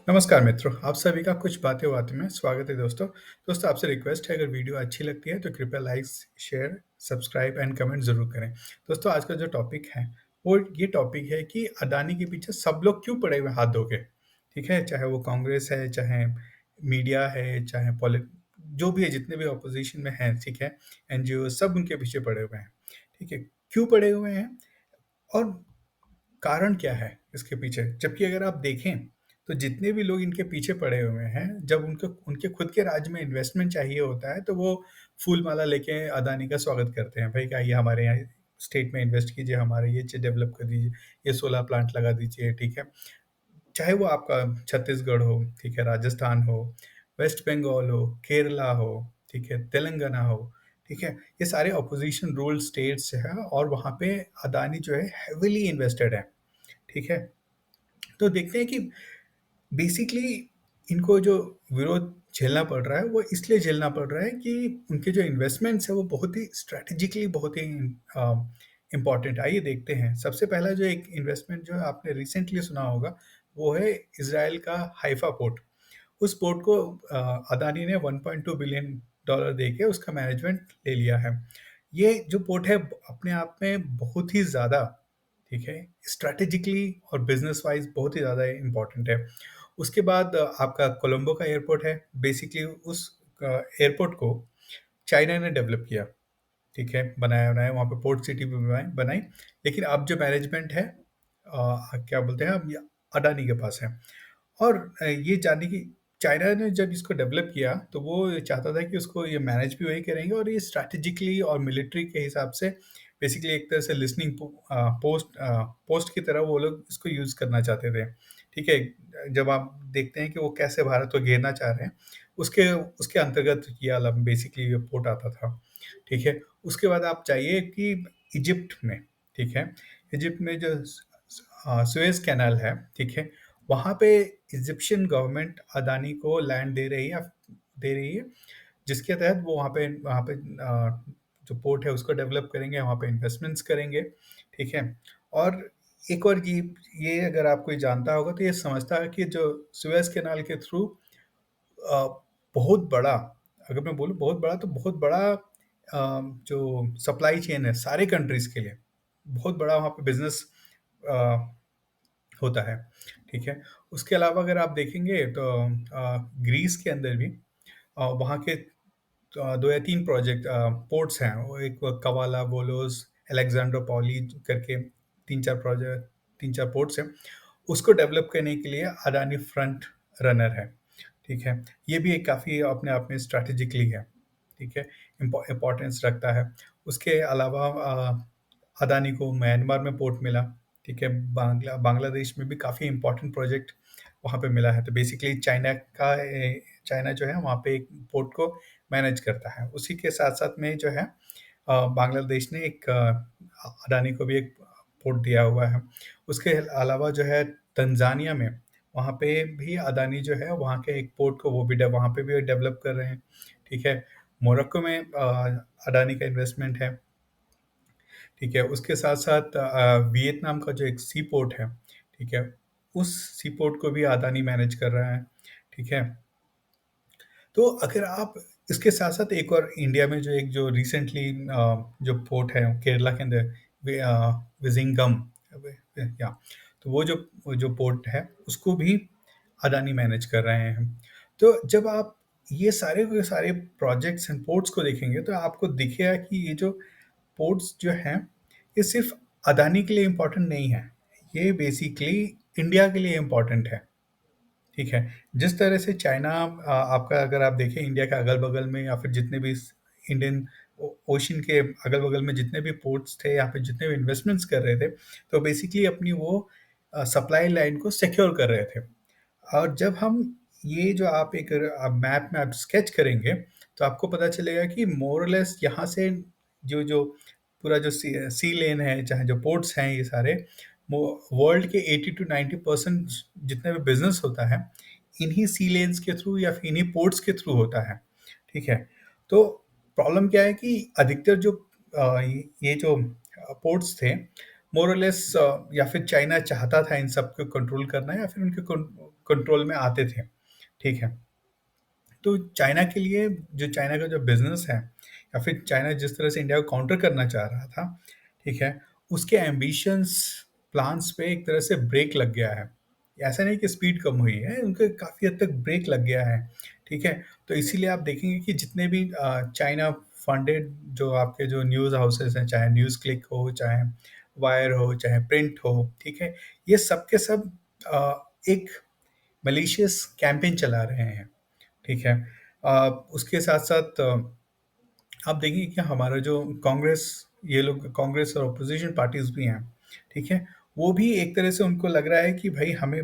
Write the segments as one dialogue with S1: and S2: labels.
S1: नमस्कार मित्रों, आप सभी का कुछ बातें बातें में स्वागत है दोस्तों। दोस्तों आपसे रिक्वेस्ट है अगर वीडियो अच्छी लगती है तो कृपया like, share, subscribe and comment ज़रूर करें। दोस्तों आज का जो टॉपिक है वो ये टॉपिक है कि अदानी के पीछे सब लोग क्यों पड़े हुए हैं हाथ धो के, ठीक है? चाहे वो कांग्रेस है, चाहे मीडिया है, चाहे पॉलिट जो भी है जितने भी अपोज़िशन में हैं, ठीक है? एनजीओ सब उनके पीछे पड़े हुए हैं, ठीक है? क्यों पड़े हुए हैं? और कारण क्या है इसके पीछे? जबकि अगर आप देखें, तो जितने भी लोग इनके पीछे पड़े हुए हैं, जब उनको उनके खुद के राज्य में इन्वेस्टमेंट चाहिए होता है, तो वो फूल-माला लेके अदानी का स्वागत करते हैं। भई आइए हमारे यहाँ स्टेट में इन्वेस्ट कीजिए, हमारे ये चीज़ डेवलप कर दीजिए, ये सोलर प्लांट लगा दीजिए, ठीक है? चाहे वो आपका छत्तीसगढ़ हो, ठीक है, राजस्थान हो, वेस्ट बंगाल हो, केरला हो, ठीक है, तेलंगाना हो, ठीक है? ये सारे अपोज़िशन रूल्ड स्टेट्स हैं और वहाँ पे अदानी जो है हेविली इन्वेस्टेड है, ठीक है? तो देखते हैं कि बेसिकली इनको जो विरोध झेलना पड़ रहा है, वो इसलिए झेलना पड़ रहा है कि उनके जो इन्वेस्टमेंट्स हैं, वो बहुत ही स्ट्रैटेजिकली बहुत ही इम्पोर्टेंट है। आइए देखते हैं। सबसे पहला जो एक इन्वेस्टमेंट जो है आपने रिसेंटली सुना होगा, वो है इज़राइल का हाइफ़ा पोर्ट। उस पोर्ट को अदानी ने 1.2 बिलियन डॉलर देके उसका मैनेजमेंट ले लिया है। ये जो पोर्ट है अपने आप में बहुत ही ज़्यादा, ठीक है, स्ट्रैटेजिकली और बिज़नेस वाइज़ बहुत ही ज़्यादा इम्पोर्टेंट है। उसके बाद आपका कोलंबो का एयरपोर्ट है। बेसिकली उस एयरपोर्ट को चाइना ने डेवलप किया, ठीक है, बनाया-वनाया वहाँ पे पोर्ट सिटी भी बनाई बनाई। लेकिन अब जो मैनेजमेंट है क्या बोलते हैं अब ये अडानी के पास है। और ये जानने की चाइना ने जब इसको डेवलप किया, तो वो चाहता था कि उसको ये मैनेज भी वही करेंगे और ये स्ट्रैटेजिकली और मिलिट्री के हिसाब से बेसिकली एक तरह से पोस्ट की तरह वो लोग इसको यूज़ करना चाहते थे। ठीक है? जब आप देखते हैं कि वो कैसे भारत को घेरना चाह रहे हैं, उसके उसके अंतर्गत ये वाला बेसिकली ये पोर्ट आता था। ठीक है? उसके बाद आप जाइए कि इजिप्ट में, ठीक है? इजिप्ट में जो सुएज़ कैनाल है, ठीक है? वहाँ पे इजिप्शियन गवर्नमेंट अदानी को लैंड दे रही है, जिसके तहत वो वहाँ पे जो पोर्ट है उसको डेवलप करेंगे, वहाँ पे इन्वेस्टमेंट्स करेंगे, ठीक है? और एक और ये अगर आप कोई जानता होगा तो ये समझता है कि जो सुएज़ कैनाल के थ्रू अ, बहुत बड़ा, अगर मैं बोलूँ बहुत बड़ा तो बहुत बड़ा जो सप्लाई चेन है सारे कंट्रीज़ के लिए, बहुत बड़ा वहाँ पे बिज़नेस अ, होता है, ठीक है? उसके अलावा अगर आप देखेंगे तो ग्रीस के अंदर भी वहाँ के 2 या 3 पोर्ट्स हैं। वो एक कवाला, वोलोस, अलेक्जेंड्रोपॉली करके 3-4 पोर्ट्स हैं। उसको डेवलप करने के लिए अडानी फ्रंट रनर है, ठीक है? ये भी एक काफ़ी अपने आप में स्ट्रैटेजिकली है, ठीक है? इम्पोर्टेंस रखता है। उसके अलावा अदानी को म्यांमार में पोर्ट मिला, ठीक है? बांग्लादेश में भी काफ़ी इम्पोर्टेंट प्रोजेक्ट वहाँ पे मिला है। तो बेसिकली चाइना जो है वहाँ पे एक पोर्ट को मैनेज करता है। उसी के साथ-साथ में जो है बांग्लादेश ने अडानी को भी एक पोर्ट दिया हुआ है। उसके अलावा जो है तंज़ानिया में, वहाँ पे भी अडानी जो है वहाँ के एक पोर्ट को वो भी डे वहाँ पे भी डेवलप कर रहे हैं, ठीक है? मोरक्को में अडानी का इन्वेस्टमेंट है, ठीक है? उसके साथ-साथ वियतनाम का जो एक सी पोर्ट है, ठीक है? उस सी पोर्ट को भी अडानी मैनेज कर रहा है, ठीक है? तो अगर आप इसके साथ-साथ एक और इंडिया में जो रिसेंटली जो पोर्ट है केरला के अंदर विज़िंगम या तो वो जो पोर्ट है उसको भी अडानी मैनेज कर रहे हैं। तो जब आप ये सारे के सारे प्रोजेक्ट्स एंड पोर्ट्स को देखेंगे तो आपको दिखेगा कि ये जो पोर्ट्स जो हैं, ये सिर्फ़ अडानी के लिए इम्पोर्टेंट नहीं है। ये बेसिकली इंडिया के लिए इम्पोर्टेंट है। ठीक है। जिस तरह से चाइना आपका अगर आप देखें इंडिया के अगल-बगल में या फिर जितने भी स इंडियन ओशन के अगल-बगल में जितने भी पोर्ट्स थे या फिर जितने भी इन्वेस्टमेंट्स कर रहे थे, तो बेसिकली अपनी वो सप्लाई लाइन को सिक्योर कर रहे थे। और जब हम ये जो आप एक मैप में आप स्केच करेंगे, तो आपको पता चलेगा कि मोर और लेस यहाँ से जो जो पूरा जो सी लेन है, चाहे जो पोर्ट्स हैं ये सारे, वो वर्ल्ड के 80 टू 90% जितने भी बिज़नेस होता है, इन्हीं सी लेन्स के थ्रू या फिर इन्हीं पोर्ट्स के थ्रू होता है, ठीक है? तो प्रॉब्लम क्या है कि अधिकतर जो ये जो पोर्ट्स थे, मोर और लेस या फिर चाइना चाहता था इन सब को कंट्रोल करना या फिर कंट्रोल में आते थे, ठीक है? तो चाइना के लिए जो चाइना का जो बिज़नेस है या फिर चाइना जिस तरह से इंडिया को काउंटर करना चाह रहा था, ठीक है? उसके एम्बिशंस, प्लान्स पे एक तरह से ब्रेक लग गया है। ऐसा नहीं कि स्पीड कम हुई है, उनके काफ़ी हद तक ब्रेक लग गया है, ठीक है? तो इसीलिए आप देखेंगे कि जितने भी चाइना फंडेड जो आपके जो न्यूज़ हाउसेज़ हैं, चाहे न्यूज़ क्लिक हो, चाहे वायर हो, चाहे प्रिंट हो, ठीक है? ये सब के सब एक मैलिशियस कैंपेन चला रहे हैं। ठीक है। उसके साथ-साथ आप देखिए कि हमारा जो कांग्रेस ये लोग कांग्रेस और अपोज़िशन पार्टीज़ भी हैं, ठीक है? वो भी एक तरह से उनको लग रहा है कि भई हमें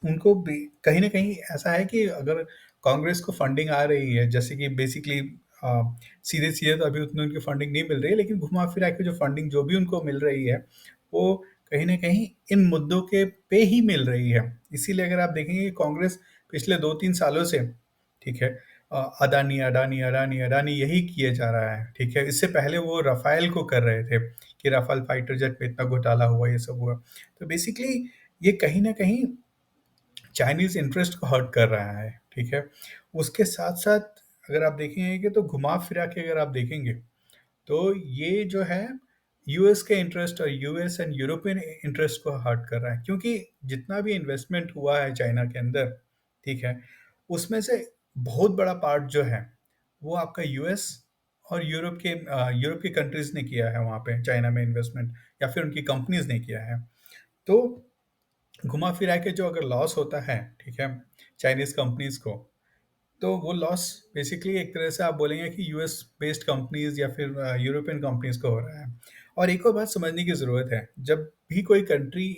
S1: उनको भी कहीं न कहीं ऐसा है कि अगर कांग्रेस को फंडिंग आ रही है, जैसे कि बेसिकली सीधे-सीधे तो अभी उतनी उनकी फंडिंग नहीं मिल रही है, लेकिन घुमा-फिरा के जो फंडिंग जो भी उनको मिल रही है, वो कहीं न कहीं इन मुद्दों के पे ही मिल रही है। इसीलिए अगर आप देखेंगे कि कांग्रेस पिछले 2-3 सालों से, ठीक है, अडानी, अडानी, अडानी, अडानी यही किए जा रहा है, ठीक है? इससे पहले वो राफ़ेल को कर रहे थे कि राफ़ेल फाइटर जेट में इतना घोटाला हुआ, ये सब हुआ। तो बेसिकली ये कहीं न कहीं चाइनीज़ इंटरेस्ट को हर्ट कर रहा है, ठीक है? उसके साथ-साथ अगर आप देखेंगे कि तो घुमा-फिरा के अगर आप देखेंगे, तो ये जो है यूएस के इंटरेस्ट और यूएस एंड यूरोपियन इंटरेस्ट को हर्ट कर रहा है क्योंकि जितना भी इन्वेस्टमेंट हुआ है चाइना के अंदर, ठीक है? उसमें से बहुत बड़ा पार्ट जो है, वो आपका यूएस और यूरोप के कंट्रीज़ ने किया है वहाँ पे चाइना में इन्वेस्टमेंट या फिर उनकी कंपनीज़ ने किया है। तो घुमा-फिरा के जो अगर लॉस होता है, ठीक है, चाइनीज़ कंपनीज़ को, तो वो लॉस बेसिकली एक तरह से आप बोलेंगे कि यूएस बेस्ड कंपनीज़ या फिर यूरोपियन कंपनीज़ को हो रहा है। और एक और बात समझने की ज़रूरत है, जब भी कोई कंट्री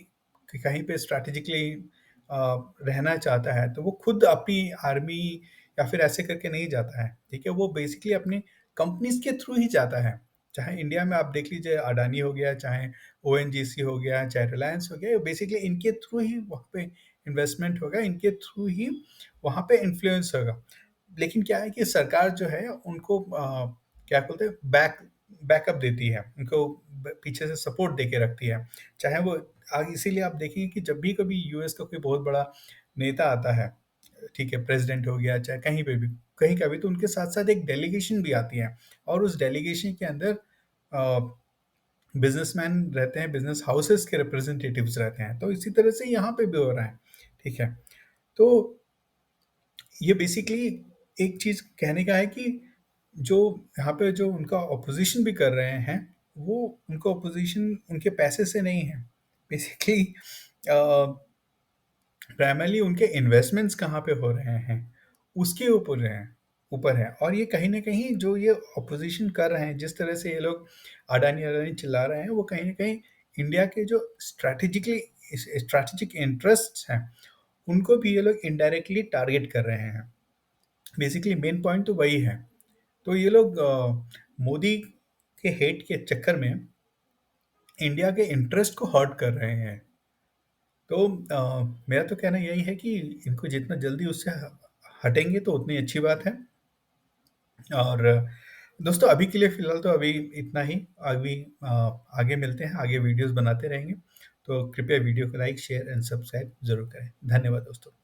S1: कहीं पे स्ट्रैटेजिकली रहना चाहता है, तो वो खुद अपनी आर्मी या फिर ऐसे करके नहीं जाता है, ठीक है? वो बेसिकली अपनी कंपनीज़ के थ्रू ही जाता है। चाहे इंडिया में आप देख लीजिए अडानी हो गया, चाहे ओएनजीसी हो गया, चाहे रिलायंस हो गया, बेसिकली इनके थ्रू ही वहाँ पे इन्वेस्टमेंट होगा, इनके थ्रू ही वहाँ पे इन्फ्लुएंस होगा। लेकिन क्या है कि सरकार जो है उनको क्या बोलते हैं बैकअप देती है, उनको पीछे से सपोर्ट देके रखती है। चाहे वो इसीलिए आप देखेंगे कि जब भी कभी यूएस का कोई बहुत बड़ा नेता आता है, ठीक है, प्रेसिडेंट हो गया, चाहे कहीं पे भी, कहीं का भी, तो उनके साथ-साथ एक डेलीगेशन भी आती है और उस डेलीगेशन के अंदर बिज़नेसमैन रहते हैं, बिज़नेस हाउसेस के रिप्रेजेंटेटिव्स रहते हैं। तो इसी तरह से यहाँ पे भी हो रहा है, ठीक है। तो ये बेसिकली एक चीज़ कहने का है कि जो यहाँ पे जो उनका ऑपोज़िशन भी कर रहे हैं, वो उनका ऑपोज़िशन उनके पैसे से नहीं है। बेसिकली अ, प्राइमरली उनके इन्वेस्टमेंट्स कहाँ पे हो रहे हैं, उसके ऊपर है और ये कहीं न कहीं जो ये ऑपोज़िशन कर रहे हैं, जिस तरह से ये लोग अडानी-अडानी चिल्ला रहे हैं, वो कहीं न कहीं इंडिया के जो स्ट्रैटेजिक इंटरेस्ट्स हैं, उनको भी ये लोग इनडायरेक्टली टारगेट कर रहे हैं। बेसिकली मेन पॉइंट तो वही है। तो ये लोग मोदी के हेट के चक्कर में इंडिया के इंटरेस्ट को हर्ट कर रहे हैं। तो मेरा तो कहना यही है कि इनको जितना जल्दी उससे हटेंगे तो उतनी अच्छी बात है। और दोस्तों अभी के लिए फ़िलहाल तो अभी इतना ही। अभी आगे मिलते हैं, आगे वीडियोज़ बनाते रहेंगे। तो कृपया वीडियो को लाइक, शेयर एंड सब्सक्राइब ज़रूर करें। धन्यवाद दोस्तों।